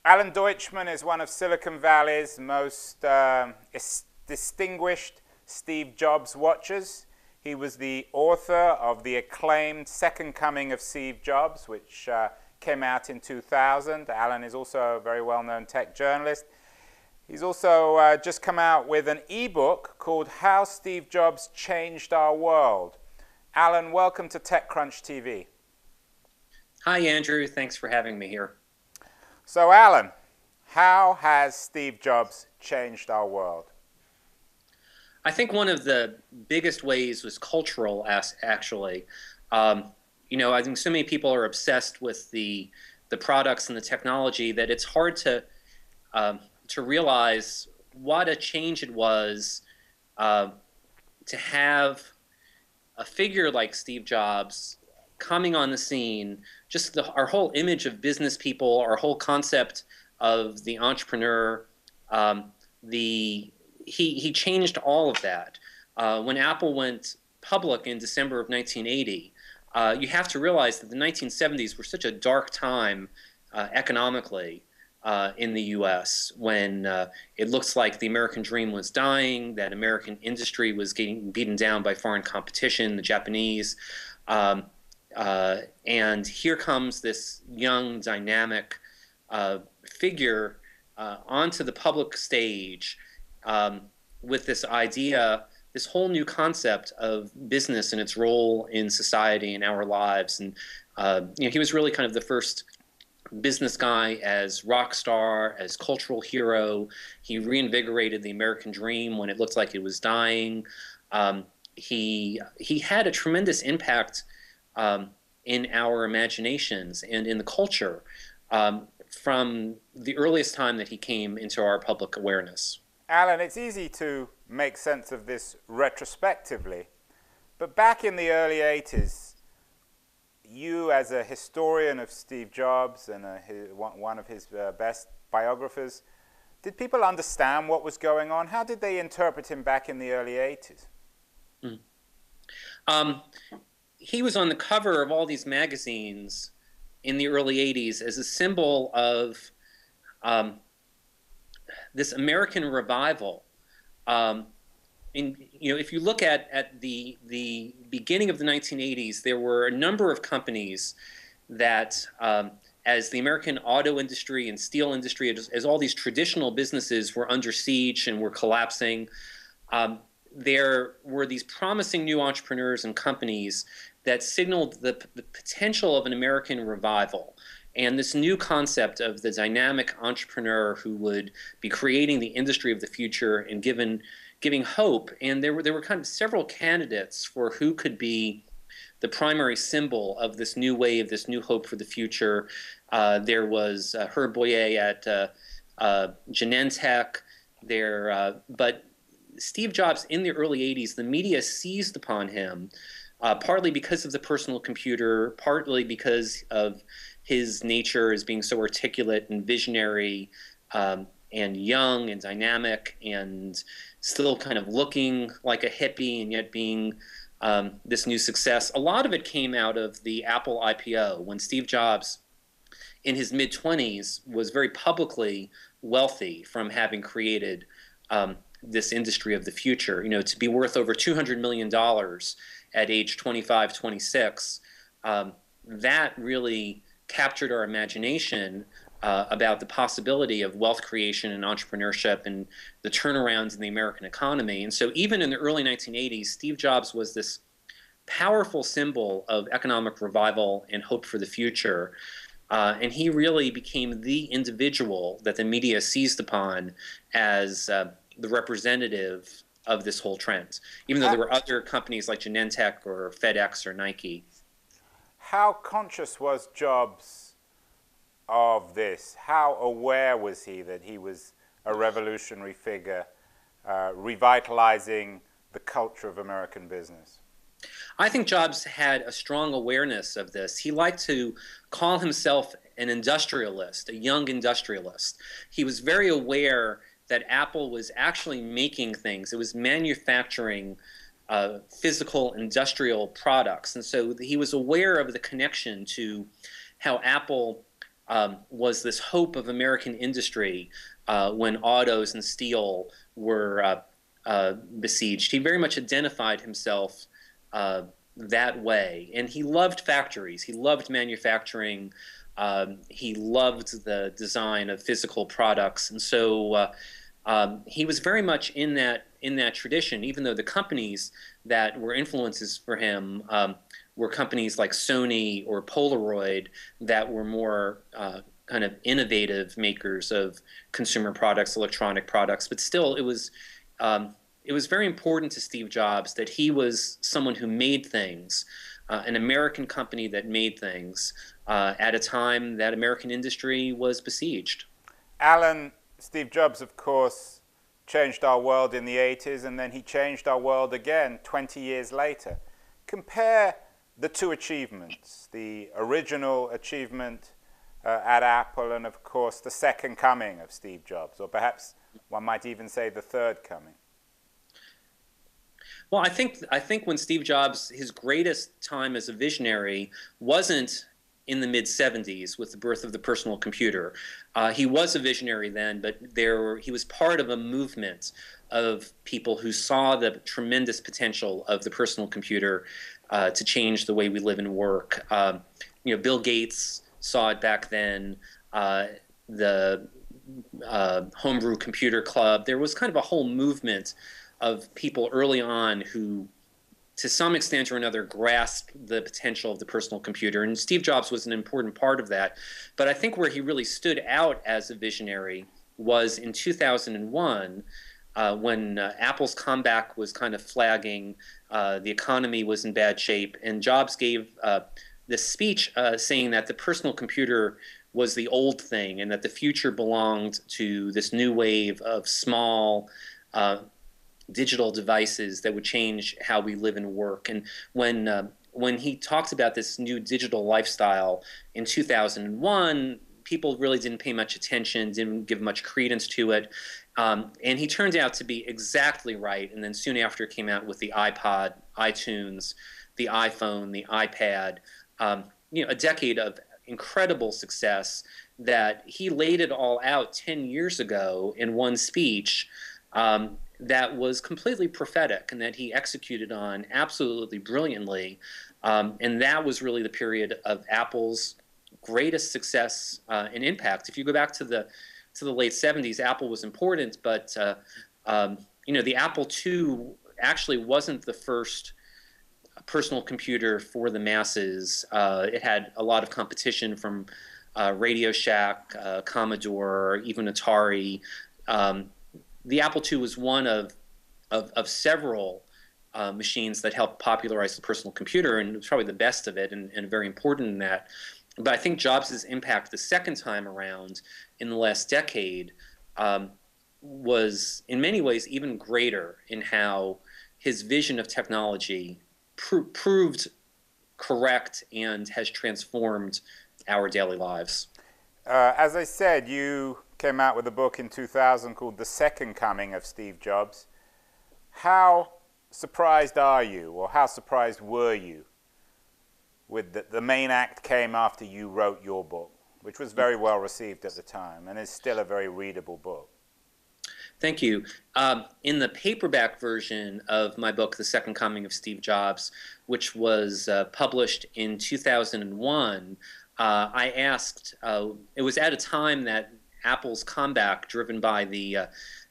Alan Deutschman is one of Silicon Valley's most distinguished Steve Jobs watchers. He was the author of the acclaimed Second Coming of Steve Jobs, which came out in 2000. Alan is also a very well-known tech journalist. He's also just come out with an ebook called How Steve Jobs Changed Our World. Alan, welcome to TechCrunch TV. Hi, Andrew. Thanks for having me here. So, Alan, how has Steve Jobs changed our world? I think one of the biggest ways was cultural, actually. I think so many people are obsessed with the products and the technology that it's hard to realize what a change it was to have a figure like Steve Jobs coming on the scene, just our whole image of business people, our whole concept of the entrepreneur, he changed all of that. When Apple went public in December of 1980, you have to realize that the 1970s were such a dark time economically in the U.S. when it looks like the American dream was dying, that American industry was getting beaten down by foreign competition, the Japanese. And here comes this young, dynamic figure onto the public stage with this idea, this whole new concept of business and its role in society and our lives. And he was really kind of the first business guy as rock star, as cultural hero. He reinvigorated the American dream when it looked like it was dying. He had a tremendous impact in our imaginations and in the culture from the earliest time that he came into our public awareness. Alan, it's easy to make sense of this retrospectively, but back in the early 80s, you as a historian of Steve Jobs and one of his best biographers, did people understand what was going on? How did they interpret him back in the early 80s? He was on the cover of all these magazines in the early 80s as a symbol of this American revival. If you look at the beginning of the 1980s, there were a number of companies that, as the American auto industry and steel industry, as all these traditional businesses were under siege and were collapsing, there were these promising new entrepreneurs and companies that signaled the potential of an American revival and this new concept of the dynamic entrepreneur who would be creating the industry of the future and giving hope. And there were kind of several candidates for who could be the primary symbol of this new wave, this new hope for the future. There was Herb Boyer at Genentech. But Steve Jobs, in the early 80s, the media seized upon him, partly because of the personal computer, partly because of his nature as being so articulate and visionary and young and dynamic and still kind of looking like a hippie and yet being this new success. A lot of it came out of the Apple IPO when Steve Jobs, in his mid-20s, was very publicly wealthy from having created this industry of the future. To be worth over $200 million at age 25, 26, that really captured our imagination about the possibility of wealth creation and entrepreneurship and the turnarounds in the American economy. And so even in the early 1980s, Steve Jobs was this powerful symbol of economic revival and hope for the future. And he really became the individual that the media seized upon as the representative of this whole trend, even though there were other companies like Genentech or FedEx or Nike. How conscious was Jobs of this? How aware was he that he was a revolutionary figure, revitalizing the culture of American business? I think Jobs had a strong awareness of this. He liked to call himself an industrialist, a young industrialist. He was very aware that Apple was actually making things. It was manufacturing physical industrial products. And so he was aware of the connection to how Apple was this hope of American industry when autos and steel were besieged. He very much identified himself that way, and he loved factories. He loved manufacturing. He loved the design of physical products, and so he was very much in that tradition. Even though the companies that were influences for him were companies like Sony or Polaroid that were more kind of innovative makers of consumer products, electronic products, but still it was very important to Steve Jobs that he was someone who made things, an American company that made things at a time that American industry was besieged. Alan, Steve Jobs, of course, changed our world in the 80s, and then he changed our world again 20 years later. Compare the two achievements, the original achievement at Apple and, of course, the second coming of Steve Jobs, or perhaps one might even say the third coming. Well, I think when Steve Jobs, his greatest time as a visionary wasn't in the mid-70s with the birth of the personal computer. He was a visionary then, but he was part of a movement of people who saw the tremendous potential of the personal computer to change the way we live and work. Bill Gates saw it back then. The Homebrew Computer Club. There was kind of a whole movement of people early on who, to some extent or another, grasped the potential of the personal computer. And Steve Jobs was an important part of that. But I think where he really stood out as a visionary was in 2001, when Apple's comeback was kind of flagging, the economy was in bad shape, and Jobs gave this speech saying that the personal computer was the old thing and that the future belonged to this new wave of small digital devices that would change how we live and work. And when he talked about this new digital lifestyle in 2001, people really didn't pay much attention, didn't give much credence to it. And he turned out to be exactly right. And then soon after came out with the iPod, iTunes, the iPhone, the iPad, a decade of incredible success that he laid it all out 10 years ago in one speech that was completely prophetic and that he executed on absolutely brilliantly. And that was really the period of Apple's greatest success and impact. If you go back to the late 70s, Apple was important, but the Apple II actually wasn't the first personal computer for the masses. It had a lot of competition from Radio Shack, Commodore, even Atari. The Apple II was one of several machines that helped popularize the personal computer, and it was probably the best of it and very important in that. But I think Jobs' impact the second time around in the last decade was in many ways even greater in how his vision of technology proved correct and has transformed our daily lives. As I said, you came out with a book in 2000 called The Second Coming of Steve Jobs. How surprised are you, or how surprised were you with the main act came after you wrote your book, which was very well received at the time and is still a very readable book? Thank you. In the paperback version of my book, The Second Coming of Steve Jobs, which was published in 2001, I asked, it was at a time that Apple's comeback, driven by the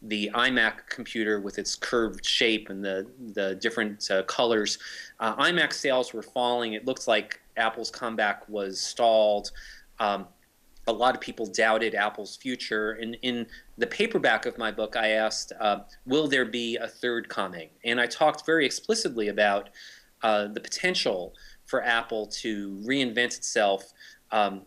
iMac computer with its curved shape and the different colors, iMac sales were falling. It looked like Apple's comeback was stalled. A lot of people doubted Apple's future. And in the paperback of my book, I asked, will there be a third coming? And I talked very explicitly about the potential for Apple to reinvent itself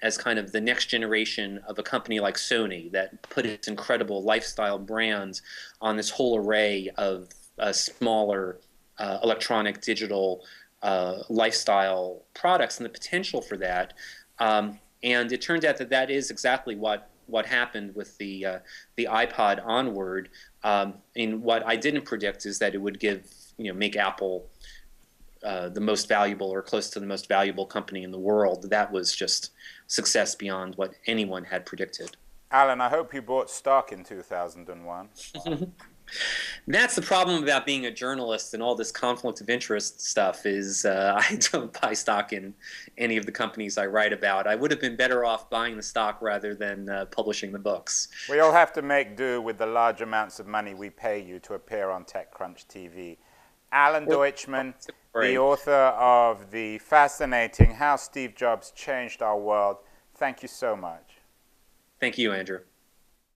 as kind of the next generation of a company like Sony that put its incredible lifestyle brand on this whole array of smaller electronic, digital lifestyle products, and the potential for that. And it turned out that that is exactly what happened with the iPod onward. And what I didn't predict is that it would make Apple the most valuable or close to the most valuable company in the world, that was just success beyond what anyone had predicted. Alan, I hope you bought stock in 2001. That's the problem about being a journalist and all this conflict of interest stuff is I don't buy stock in any of the companies I write about. I would have been better off buying the stock rather than publishing the books. We all have to make do with the large amounts of money we pay you to appear on TechCrunch TV. Alan Deutschman, the author of the fascinating How Steve Jobs Changed Our World. Thank you so much. Thank you, Andrew.